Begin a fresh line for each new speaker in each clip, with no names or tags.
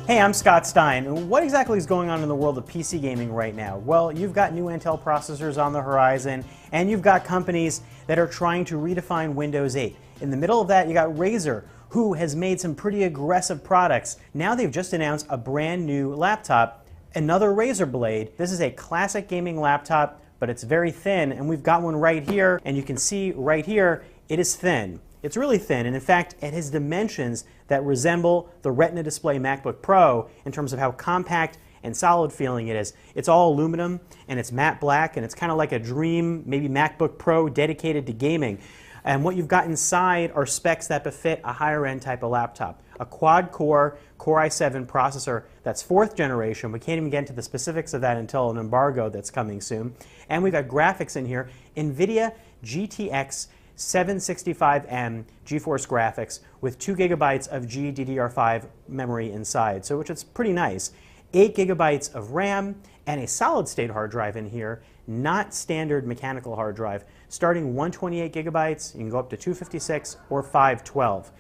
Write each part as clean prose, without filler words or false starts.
Hey, I'm Scott Stein. What exactly is going on in the world of PC gaming right now? Well, you've got new Intel processors on the horizon, and you've got companies that are trying to redefine Windows 8. In the middle of that, you got Razer, who has made some pretty aggressive products. Now they've just announced a brand new laptop, another Razer Blade. This is a classic gaming laptop, but it's very thin, and we've got one right here, and you can see right here, it is thin. It's really thin, and in fact, it has dimensions that resemble the Retina display MacBook Pro in terms of how compact and solid feeling it is. It's all aluminum, and it's matte black, and it's kind of like a dream, maybe MacBook Pro dedicated to gaming. And what you've got inside are specs that befit a higher-end type of laptop. A quad-core Core i7 processor that's 4th generation. We can't even get into the specifics of that until an embargo that's coming soon. And we've got graphics in here. NVIDIA GTX 765M GeForce graphics with 2 gigabytes of GDDR5 memory inside, so which is pretty nice. 8 gigabytes of RAM and a solid-state hard drive in here, not standard mechanical hard drive. Starting 128 gigabytes, you can go up to 256 or 512.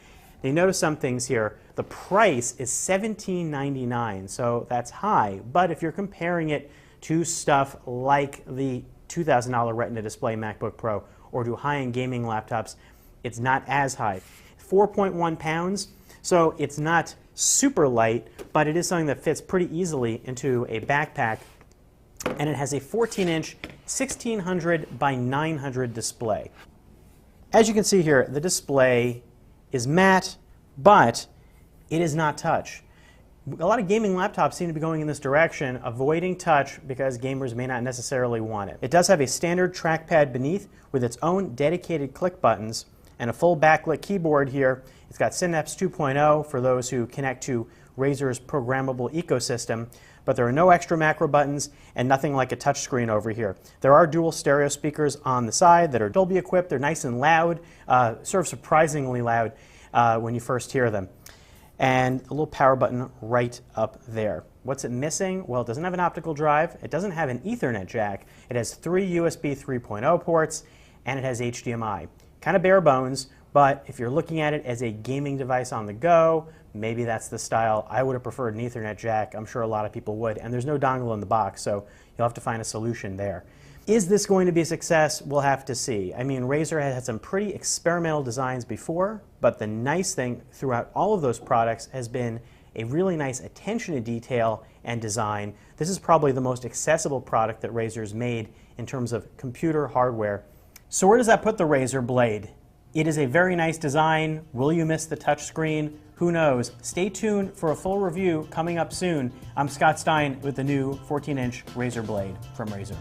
Now you notice some things here. The price is $17.99, so that's high, but if you're comparing it to stuff like the $2,000 Retina display MacBook Pro or to high-end gaming laptops, it's not as high. 4.1 pounds, so it's not super light, but it is something that fits pretty easily into a backpack, and it has a 14-inch 1600 by 900 display. As you can see here, the display is matte, but it is not touch. A lot of gaming laptops seem to be going in this direction, avoiding touch because gamers may not necessarily want it. It does have a standard trackpad beneath with its own dedicated click buttons and a full backlit keyboard here. It's got Synapse 2.0 for those who connect to Razer's programmable ecosystem, but there are no extra macro buttons and nothing like a touchscreen over here. There are dual stereo speakers on the side that are Dolby equipped. They're nice and loud, sort of surprisingly loud when you first hear them. And a little power button right up there. What's it missing? Well, it doesn't have an optical drive, it doesn't have an Ethernet jack, it has 3 USB 3.0 ports, and it has HDMI. Kind of bare bones, but if you're looking at it as a gaming device on the go, maybe that's the style. I would have preferred an Ethernet jack. I'm sure a lot of people would, and there's no dongle in the box, so you'll have to find a solution there. Is this going to be a success? We'll have to see. I mean, Razer has had some pretty experimental designs before, but the nice thing throughout all of those products has been a really nice attention to detail and design. This is probably the most accessible product that Razer's made in terms of computer hardware. So where does that put the Razer Blade? It is a very nice design. Will you miss the touchscreen? Who knows? Stay tuned for a full review coming up soon. I'm Scott Stein with the new 14-inch Razer Blade from Razer.